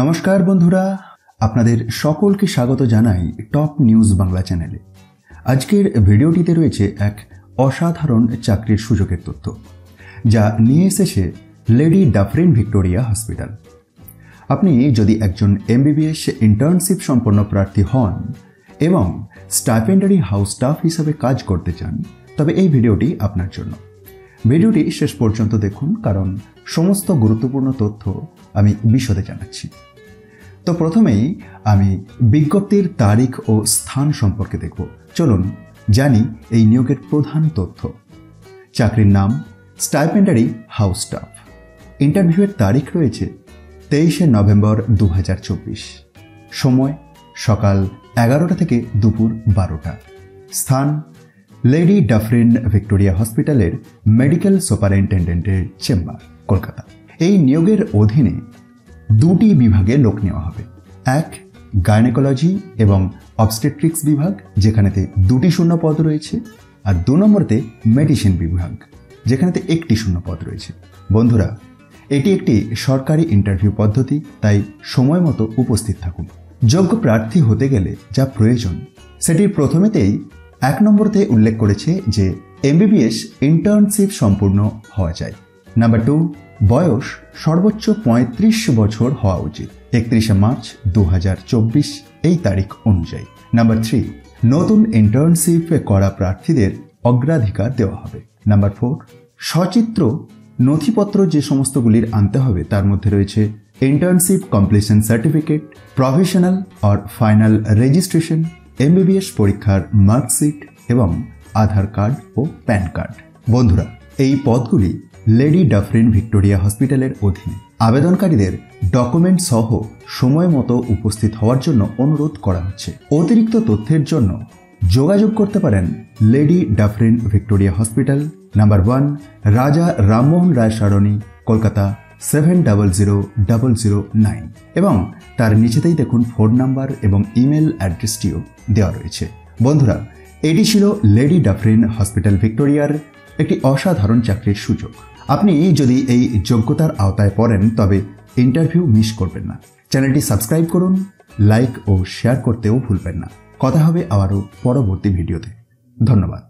নমস্কার বন্ধুরা, আপনাদের সকলকে স্বাগত জানাই টপ নিউজ বাংলা চ্যানেলে। আজকের ভিডিওটিতে রয়েছে এক অসাধারণ চাকরির সুযোগের তথ্য, যা নিয়ে এসেছে লেডি ডাফরিন ভিক্টোরিয়া হসপিটাল। আপনি যদি একজন এমবিবিএস ইন্টার্নশিপ সম্পন্ন প্রার্থী হন এবং স্টাইপেন্ডারি হাউস স্টাফ হিসাবে কাজ করতে চান, তবে এই ভিডিওটি আপনার জন্য। ভিডিওটি শেষ পর্যন্ত দেখুন, কারণ সমস্ত গুরুত্বপূর্ণ তথ্য আমি বিশদে জানাচ্ছি। তো প্রথমেই আমি বিজ্ঞপ্তির তারিখ ও স্থান সম্পর্কে দেখব। চলুন জানি এই নিয়োগের প্রধান তথ্য। চাকরির নাম স্টাইপেন্ডারি হাউস স্টাফ। ইন্টারভিউয়ের তারিখ রয়েছে 23শে নভেম্বর 2024। সময় সকাল 11টা থেকে দুপুর 12টা। স্থান লেডি ডাফরিন ভিক্টোরিয়া হসপিটালের মেডিকেল সুপারিনটেন্ডেন্টের চেম্বার, কলকাতা। এই নিয়োগের অধীনে দুটি বিভাগে লোক নেওয়া হবে। এক, গাইনোকোলজি এবং অবস্টেট্রিক্স বিভাগ, যেখানেতে 2টি শূন্য পদ রয়েছে, আর 2 নম্বরতে মেডিসিন বিভাগ, যেখানেতে 1টি শূন্য পদ রয়েছে। বন্ধুরা, এটি একটি সরকারি ইন্টারভিউ পদ্ধতি, তাই সময় মতো উপস্থিত থাকুন। যোগ্য প্রার্থী হতে গেলে যা প্রয়োজন সেটির প্রথমেতেই 1 নম্বরতে উল্লেখ করেছে যে এমবিবিএস ইন্টার্নশিপ সম্পূর্ণ হওয়া চাই। নাম্বার 2, বয়স সর্বোচ্চ 35 বছর হওয়া উচিত। 31শে মার্চ 2024 এই তারিখ অনুযায়ী। নাম্বার 3, নতুন ইন্টার্নশিপ করা প্রার্থীদের অগ্রাধিকার দেওয়া হবে। নাম্বার 4, সচিত্র নথিপত্র যে সমস্তগুলির আনতে হবে তার মধ্যে রয়েছে internship completion certificate, professional or final registration, MBBS পরীক্ষার মার্কশিট এবং আধার কার্ড ও প্যান কার্ড। বন্ধুরা, এই পদগুলি লেডি ডাফরিন ভিক্টোরিয়া হসপিটালের অধীনে। আবেদনকারীদের ডকুমেন্ট সহ সময় মতো উপস্থিত হওয়ার জন্য অনুরোধ করা হচ্ছে। অতিরিক্ত তথ্যের জন্য যোগাযোগ করতে পারেন lady Dufferin Victoria hospital, number 1, রাজা রামমোহন রায় সরণি, কলকাতা 700009, এবং তার নিচেতেই দেখুন ফোন নাম্বার এবং ইমেল অ্যাড্রেসটিও দেওয়া রয়েছে। বন্ধুরা, এটি ছিল লেডি ডাফরিন হসপিটাল ভিক্টোরিয়ার একটি অসাধারণ চাকরির সুযোগ। আপনি যদি এই যোগ্যতার আওতায় পড়েন তবে ইন্টারভিউ মিস করবেন না। চ্যানেলটি সাবস্ক্রাইব করুন, লাইক ও শেয়ার করতেও ভুলবেন না। কথা হবে আবারও পরবর্তী ভিডিওতে। ধন্যবাদ।